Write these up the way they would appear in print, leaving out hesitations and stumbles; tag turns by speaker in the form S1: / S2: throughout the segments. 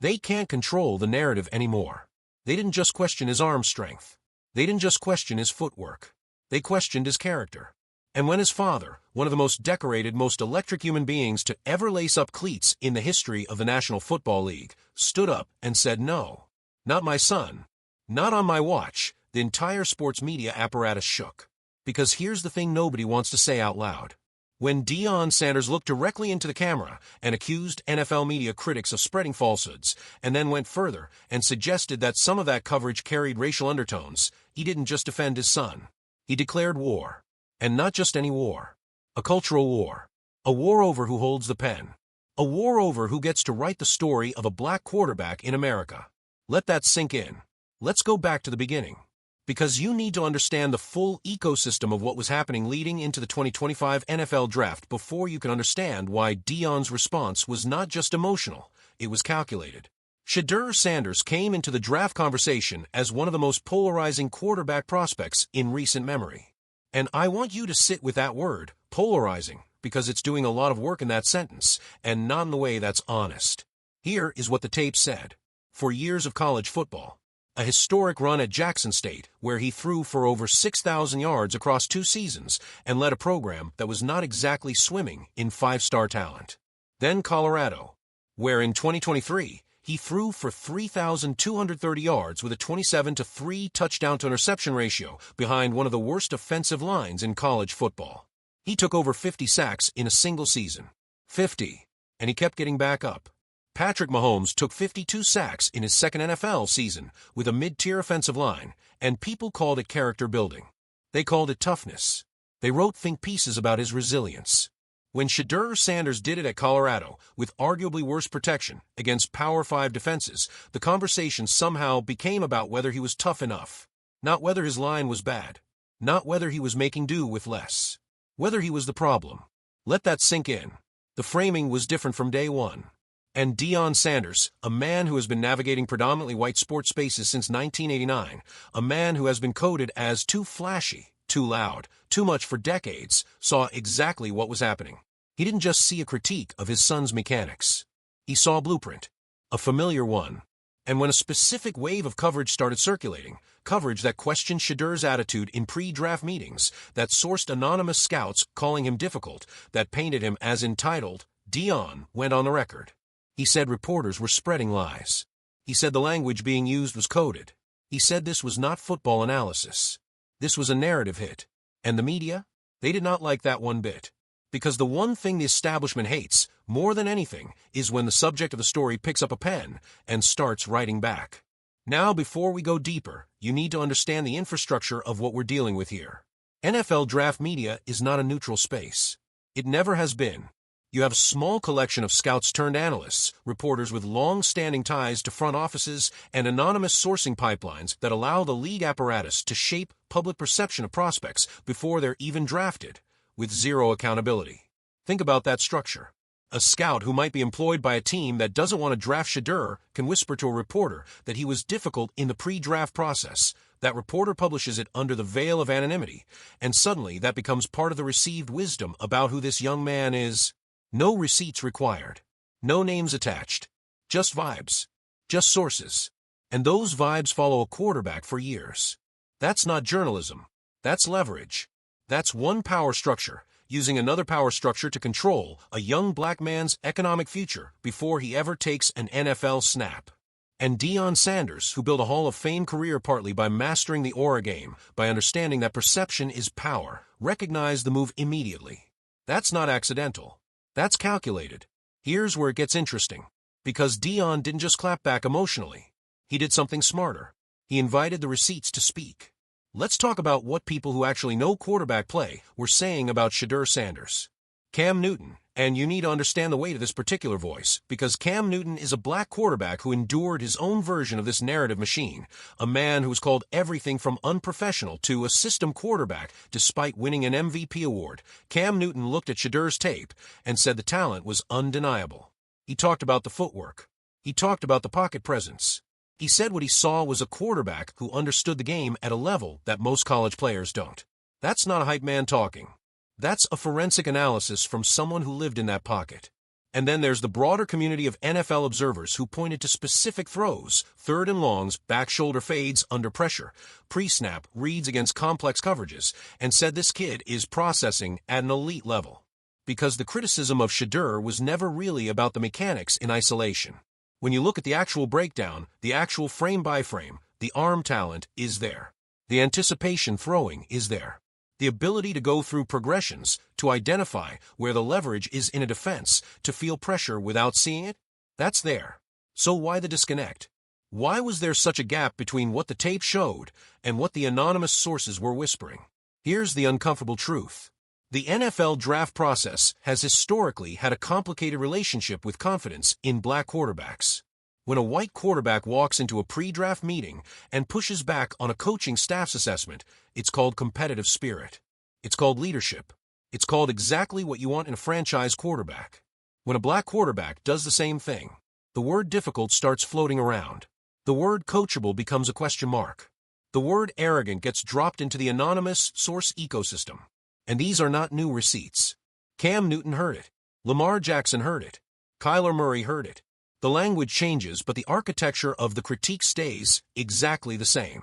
S1: They can't control the narrative anymore. They didn't just question his arm strength. They didn't just question his footwork. They questioned his character. And when his father, one of the most decorated, most electric human beings to ever lace up cleats in the history of the National Football League, stood up and said, "No, not my son, not on my watch," the entire sports media apparatus shook. Because here's the thing nobody wants to say out loud. When Deion Sanders looked directly into the camera and accused NFL media critics of spreading falsehoods, and then went further and suggested that some of that coverage carried racial undertones, he didn't just defend his son. He declared war. And not just any war. A cultural war. A war over who holds the pen. A war over who gets to write the story of a black quarterback in America. Let that sink in. Let's go back to the beginning. Because you need to understand the full ecosystem of what was happening leading into the 2025 NFL Draft before you can understand why Deion's response was not just emotional, it was calculated. Shedeur Sanders came into the draft conversation as one of the most polarizing quarterback prospects in recent memory. And I want you to sit with that word, polarizing, because it's doing a lot of work in that sentence, and not in the way that's honest. Here is what the tape said. 4 years of college football. A historic run at Jackson State, where he threw for over 6,000 yards across 2 seasons and led a program that was not exactly swimming in 5-star talent. Then Colorado, where in 2023, he threw for 3,230 yards with a 27-3 touchdown-to-interception ratio behind one of the worst offensive lines in college football. He took over 50 sacks in a single season. 50. And he kept getting back up. Patrick Mahomes took 52 sacks in his second NFL season with a mid-tier offensive line, and people called it character building. They called it toughness. They wrote think pieces about his resilience. When Shedeur Sanders did it at Colorado, with arguably worse protection against Power 5 defenses, the conversation somehow became about whether he was tough enough. Not whether his line was bad. Not whether he was making do with less. Whether he was the problem. Let that sink in. The framing was different from day one. And Deion Sanders, a man who has been navigating predominantly white sports spaces since 1989, a man who has been coded as too flashy, too loud, too much for decades, saw exactly what was happening. He didn't just see a critique of his son's mechanics. He saw a blueprint, a familiar one. And when a specific wave of coverage started circulating, coverage that questioned Shedeur's attitude in pre-draft meetings, that sourced anonymous scouts calling him difficult, that painted him as entitled, Deion went on the record. He said reporters were spreading lies. He said the language being used was coded. He said this was not football analysis. This was a narrative hit. And the media? They did not like that one bit. Because the one thing the establishment hates, more than anything, is when the subject of the story picks up a pen and starts writing back. Now, before we go deeper, you need to understand the infrastructure of what we're dealing with here. NFL draft media is not a neutral space. It never has been. You have a small collection of scouts-turned-analysts, reporters with long-standing ties to front offices and anonymous sourcing pipelines that allow the league apparatus to shape public perception of prospects before they're even drafted, with zero accountability. Think about that structure. A scout who might be employed by a team that doesn't want to draft Shedeur can whisper to a reporter that he was difficult in the pre-draft process. That reporter publishes it under the veil of anonymity, and suddenly that becomes part of the received wisdom about who this young man is. No receipts required. No names attached. Just vibes. Just sources. And those vibes follow a quarterback for years. That's not journalism. That's leverage. That's one power structure, using another power structure to control a young black man's economic future before he ever takes an NFL snap. And Deion Sanders, who built a Hall of Fame career partly by mastering the aura game, by understanding that perception is power, recognized the move immediately. That's not accidental. That's calculated. Here's where it gets interesting. Because Deion didn't just clap back emotionally. He did something smarter. He invited the receipts to speak. Let's talk about what people who actually know quarterback play were saying about Shedeur Sanders. Cam Newton, and you need to understand the weight of this particular voice, because Cam Newton is a black quarterback who endured his own version of this narrative machine, a man who was called everything from unprofessional to a system quarterback despite winning an MVP award. Cam Newton looked at Shedeur's tape and said the talent was undeniable. He talked about the footwork. He talked about the pocket presence. He said what he saw was a quarterback who understood the game at a level that most college players don't. That's not a hype man talking. That's a forensic analysis from someone who lived in that pocket. And then there's the broader community of NFL observers who pointed to specific throws, third and longs, back shoulder fades under pressure, pre-snap reads against complex coverages, and said this kid is processing at an elite level. Because the criticism of Shedeur was never really about the mechanics in isolation. When you look at the actual breakdown, the actual frame by frame, the arm talent is there. The anticipation throwing is there. The ability to go through progressions, to identify where the leverage is in a defense, to feel pressure without seeing it, that's there. So why the disconnect? Why was there such a gap between what the tape showed and what the anonymous sources were whispering? Here's the uncomfortable truth. The NFL draft process has historically had a complicated relationship with confidence in black quarterbacks. When a white quarterback walks into a pre-draft meeting and pushes back on a coaching staff's assessment, it's called competitive spirit. It's called leadership. It's called exactly what you want in a franchise quarterback. When a black quarterback does the same thing, the word difficult starts floating around. The word coachable becomes a question mark. The word arrogant gets dropped into the anonymous source ecosystem. And these are not new receipts. Cam Newton heard it. Lamar Jackson heard it. Kyler Murray heard it. The language changes, but the architecture of the critique stays exactly the same.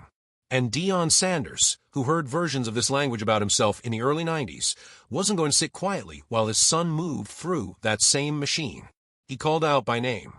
S1: And Deion Sanders, who heard versions of this language about himself in the early 90s, wasn't going to sit quietly while his son moved through that same machine. He called out by name.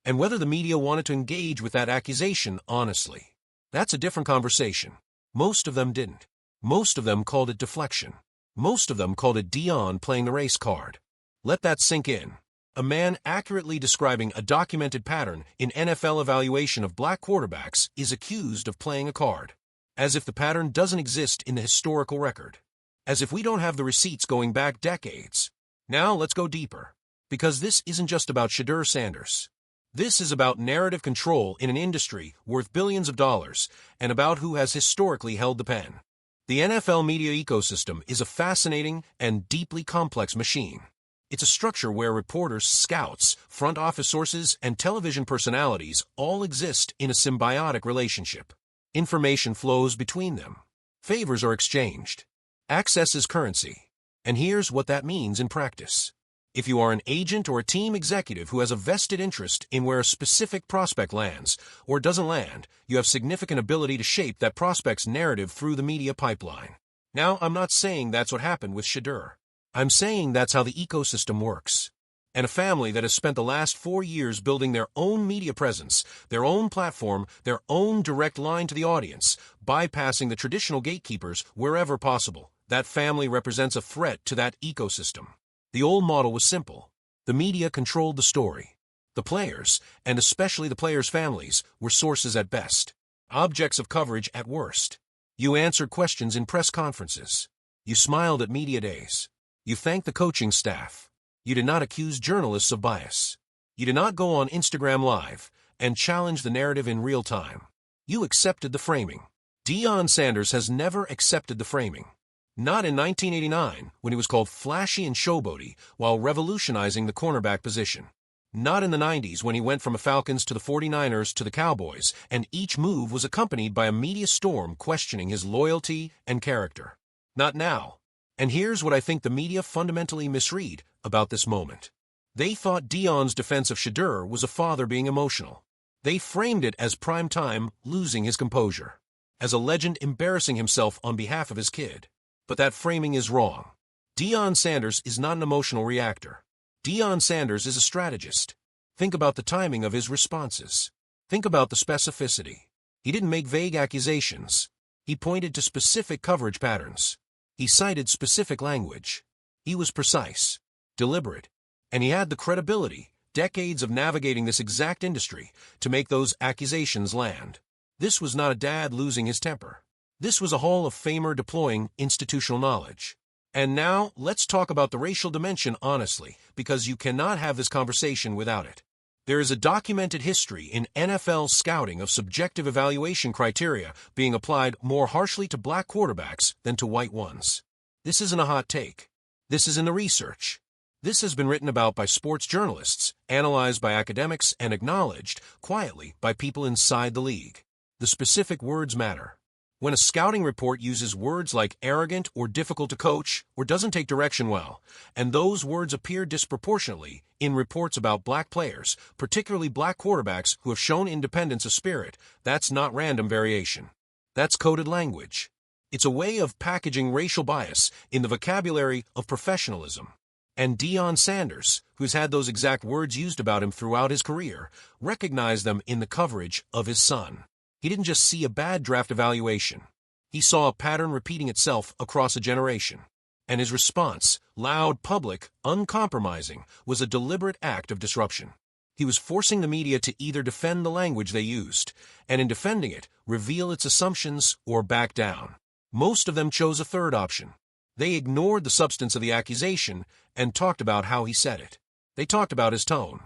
S1: And whether the media wanted to engage with that accusation honestly, that's a different conversation. Most of them didn't. Most of them called it deflection. Most of them called it Deion playing the race card. Let that sink in. A man accurately describing a documented pattern in NFL evaluation of black quarterbacks is accused of playing a card. As if the pattern doesn't exist in the historical record. As if we don't have the receipts going back decades. Now let's go deeper. Because this isn't just about Shedeur Sanders. This is about narrative control in an industry worth billions of dollars, and about who has historically held the pen. The NFL media ecosystem is a fascinating and deeply complex machine. It's a structure where reporters, scouts, front office sources, and television personalities all exist in a symbiotic relationship. Information flows between them. Favors are exchanged. Access is currency. And here's what that means in practice. If you are an agent or a team executive who has a vested interest in where a specific prospect lands or doesn't land, you have significant ability to shape that prospect's narrative through the media pipeline. Now, I'm not saying that's what happened with Shedeur. I'm saying that's how the ecosystem works. And a family that has spent the last 4 years building their own media presence, their own platform, their own direct line to the audience, bypassing the traditional gatekeepers wherever possible, that family represents a threat to that ecosystem. The old model was simple. The media controlled the story. The players, and especially the players' families, were sources at best, objects of coverage at worst. You answered questions in press conferences. You smiled at media days. You thanked the coaching staff. You did not accuse journalists of bias. You did not go on Instagram Live and challenge the narrative in real time. You accepted the framing. Deion Sanders has never accepted the framing. Not in 1989, when he was called flashy and showboaty while revolutionizing the cornerback position. Not in the 90s, when he went from the Falcons to the 49ers to the Cowboys, and each move was accompanied by a media storm questioning his loyalty and character. Not now. And here's what I think the media fundamentally misread about this moment. They thought Deion's defense of Shedeur was a father being emotional. They framed it as prime time losing his composure, as a legend embarrassing himself on behalf of his kid. But that framing is wrong. Deion Sanders is not an emotional reactor. Deion Sanders is a strategist. Think about the timing of his responses. Think about the specificity. He didn't make vague accusations. He pointed to specific coverage patterns. He cited specific language. He was precise, deliberate, and he had the credibility, decades of navigating this exact industry, to make those accusations land. This was not a dad losing his temper. This was a Hall of Famer deploying institutional knowledge. And now, let's talk about the racial dimension honestly, because you cannot have this conversation without it. There is a documented history in NFL scouting of subjective evaluation criteria being applied more harshly to black quarterbacks than to white ones. This isn't a hot take. This is in the research. This has been written about by sports journalists, analyzed by academics, and acknowledged, quietly, by people inside the league. The specific words matter. When a scouting report uses words like arrogant or difficult to coach or doesn't take direction well, and those words appear disproportionately in reports about black players, particularly black quarterbacks who have shown independence of spirit, that's not random variation. That's coded language. It's a way of packaging racial bias in the vocabulary of professionalism. And Deion Sanders, who's had those exact words used about him throughout his career, recognized them in the coverage of his son. He didn't just see a bad draft evaluation. He saw a pattern repeating itself across a generation. And his response, loud, public, uncompromising, was a deliberate act of disruption. He was forcing the media to either defend the language they used, and in defending it, reveal its assumptions or back down. Most of them chose a third option. They ignored the substance of the accusation and talked about how he said it. They talked about his tone,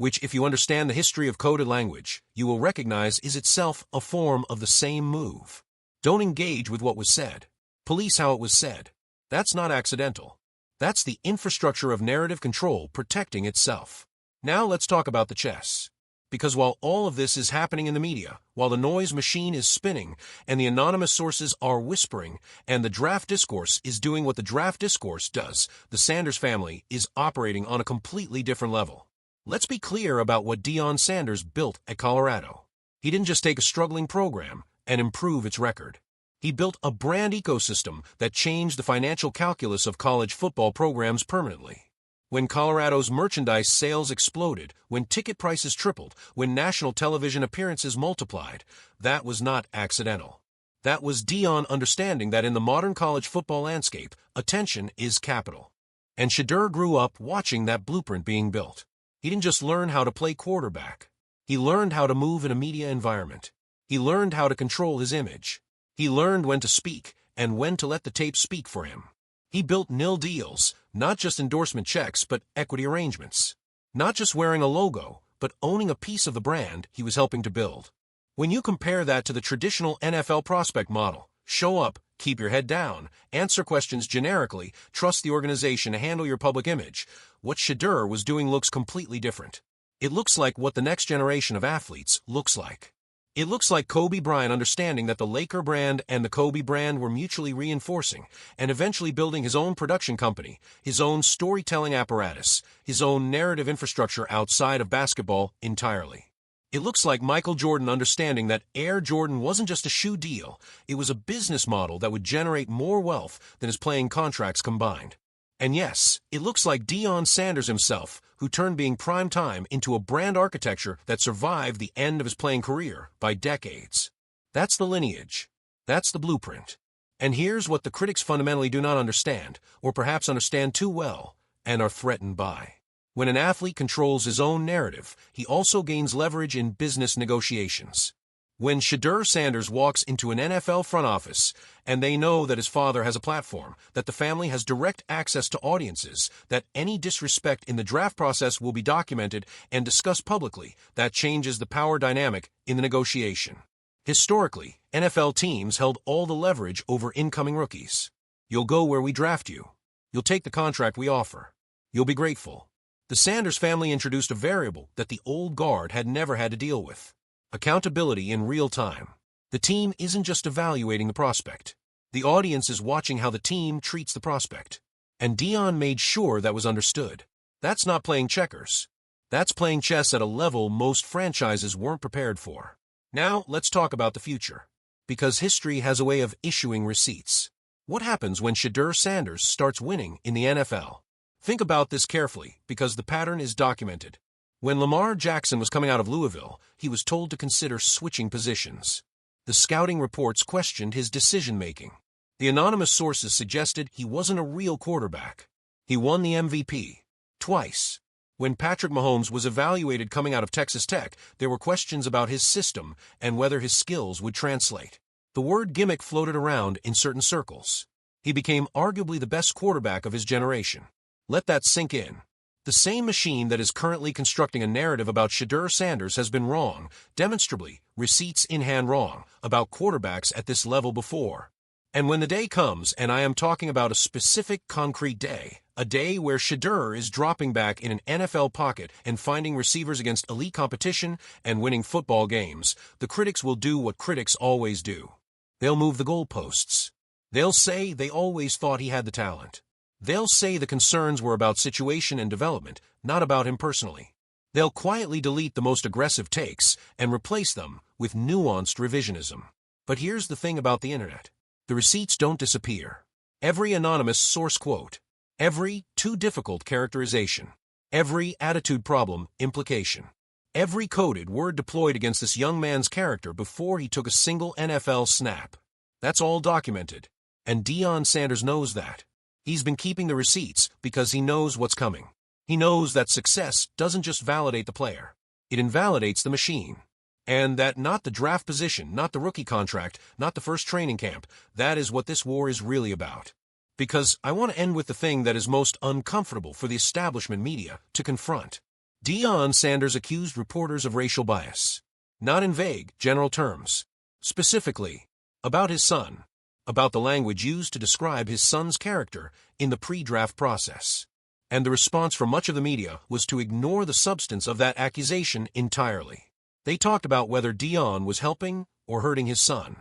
S1: which, if you understand the history of coded language, you will recognize is itself a form of the same move. Don't engage with what was said. Police how it was said. That's not accidental. That's the infrastructure of narrative control protecting itself. Now let's talk about the chess. Because while all of this is happening in the media, while the noise machine is spinning, and the anonymous sources are whispering, and the draft discourse is doing what the draft discourse does, the Sanders family is operating on a completely different level. Let's be clear about what Deion Sanders built at Colorado. He didn't just take a struggling program and improve its record. He built a brand ecosystem that changed the financial calculus of college football programs permanently. When Colorado's merchandise sales exploded, when ticket prices tripled, when national television appearances multiplied, that was not accidental. That was Deion understanding that in the modern college football landscape, attention is capital. And Shedeur grew up watching that blueprint being built. He didn't just learn how to play quarterback. He learned how to move in a media environment. He learned how to control his image. He learned when to speak and when to let the tape speak for him. He built nil deals, not just endorsement checks, but equity arrangements. Not just wearing a logo, but owning a piece of the brand he was helping to build. When you compare that to the traditional NFL prospect model, show up, keep your head down, answer questions generically, trust the organization to handle your public image, what Shedeur was doing looks completely different. It looks like what the next generation of athletes looks like. It looks like Kobe Bryant understanding that the Laker brand and the Kobe brand were mutually reinforcing and eventually building his own production company, his own storytelling apparatus, his own narrative infrastructure outside of basketball entirely. It looks like Michael Jordan understanding that Air Jordan wasn't just a shoe deal, it was a business model that would generate more wealth than his playing contracts combined. And yes, it looks like Deion Sanders himself, who turned being prime time into a brand architecture that survived the end of his playing career by decades. That's the lineage. That's the blueprint. And here's what the critics fundamentally do not understand, or perhaps understand too well, and are threatened by. When an athlete controls his own narrative, he also gains leverage in business negotiations. When Shedeur Sanders walks into an NFL front office, and they know that his father has a platform, that the family has direct access to audiences, that any disrespect in the draft process will be documented and discussed publicly, that changes the power dynamic in the negotiation. Historically, NFL teams held all the leverage over incoming rookies. You'll go where we draft you. You'll take the contract we offer. You'll be grateful. The Sanders family introduced a variable that the old guard had never had to deal with. Accountability in real time. The team isn't just evaluating the prospect. The audience is watching how the team treats the prospect. And Deion made sure that was understood. That's not playing checkers. That's playing chess at a level most franchises weren't prepared for. Now, let's talk about the future. Because history has a way of issuing receipts. What happens when Shedeur Sanders starts winning in the NFL? Think about this carefully, because the pattern is documented. When Lamar Jackson was coming out of Louisville, he was told to consider switching positions. The scouting reports questioned his decision-making. The anonymous sources suggested he wasn't a real quarterback. He won the MVP twice. When Patrick Mahomes was evaluated coming out of Texas Tech, there were questions about his system and whether his skills would translate. The word gimmick floated around in certain circles. He became arguably the best quarterback of his generation. Let that sink in. The same machine that is currently constructing a narrative about Shedeur Sanders has been wrong, demonstrably, receipts in hand wrong, about quarterbacks at this level before. And when the day comes, and I am talking about a specific concrete day, a day where Shedeur is dropping back in an NFL pocket and finding receivers against elite competition and winning football games, the critics will do what critics always do. They'll move the goalposts. They'll say they always thought he had the talent. They'll say the concerns were about situation and development, not about him personally. They'll quietly delete the most aggressive takes and replace them with nuanced revisionism. But here's the thing about the internet. The receipts don't disappear. Every anonymous source quote, every too difficult characterization, every attitude problem implication, every coded word deployed against this young man's character before he took a single NFL snap. That's all documented. And Deion Sanders knows that. He's been keeping the receipts because he knows what's coming. He knows that success doesn't just validate the player. It invalidates the machine. And that not the draft position, not the rookie contract, not the first training camp, that is what this war is really about. Because I want to end with the thing that is most uncomfortable for the establishment media to confront. Deion Sanders accused reporters of racial bias. Not in vague, general terms. Specifically, about his son. About the language used to describe his son's character in the pre-draft process. And the response from much of the media was to ignore the substance of that accusation entirely. They talked about whether Deion was helping or hurting his son.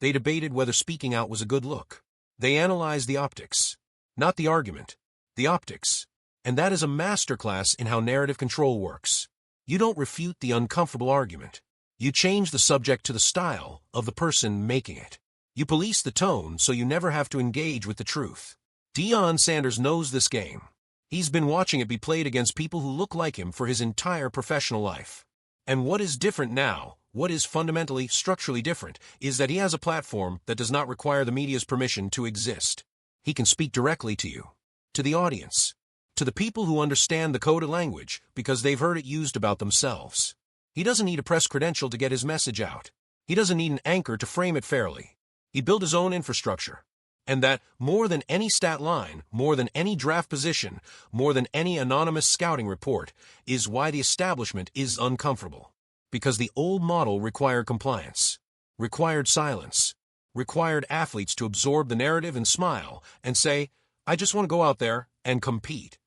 S1: They debated whether speaking out was a good look. They analyzed the optics, not the argument, the optics. And that is a masterclass in how narrative control works. You don't refute the uncomfortable argument. You change the subject to the style of the person making it. You police the tone so you never have to engage with the truth. Deion Sanders knows this game. He's been watching it be played against people who look like him for his entire professional life. And what is different now, what is fundamentally, structurally different, is that he has a platform that does not require the media's permission to exist. He can speak directly to you, to the audience, to the people who understand the coded language because they've heard it used about themselves. He doesn't need a press credential to get his message out. He doesn't need an anchor to frame it fairly. He built his own infrastructure. And that, more than any stat line, more than any draft position, more than any anonymous scouting report, is why the establishment is uncomfortable. Because the old model required compliance, required silence, required athletes to absorb the narrative and smile and say, I just want to go out there and compete.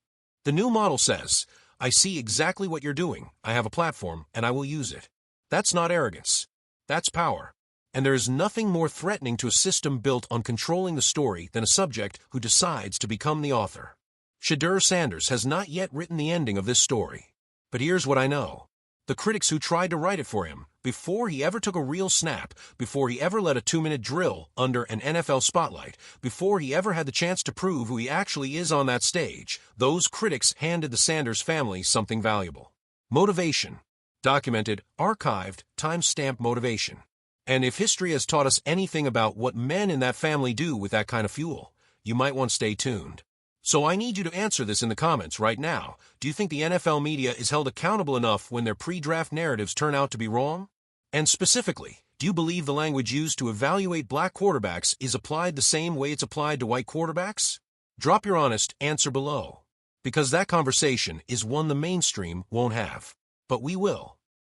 S1: The new model says, I see exactly what you're doing, I have a platform, and I will use it. That's not arrogance. That's power. And there is nothing more threatening to a system built on controlling the story than a subject who decides to become the author. Shedeur Sanders has not yet written the ending of this story. But here's what I know. The critics who tried to write it for him, before he ever took a real snap, before he ever led a 2-minute drill under an NFL spotlight, before he ever had the chance to prove who he actually is on that stage, those critics handed the Sanders family something valuable. Motivation. Documented, archived, time-stamped motivation. And if history has taught us anything about what men in that family do with that kind of fuel, you might want to stay tuned. So I need you to answer this in the comments right now. Do you think the NFL media is held accountable enough when their pre-draft narratives turn out to be wrong? And specifically, do you believe the language used to evaluate black quarterbacks is applied the same way it's applied to white quarterbacks? Drop your honest answer below. Because that conversation is one the mainstream won't have. But we will.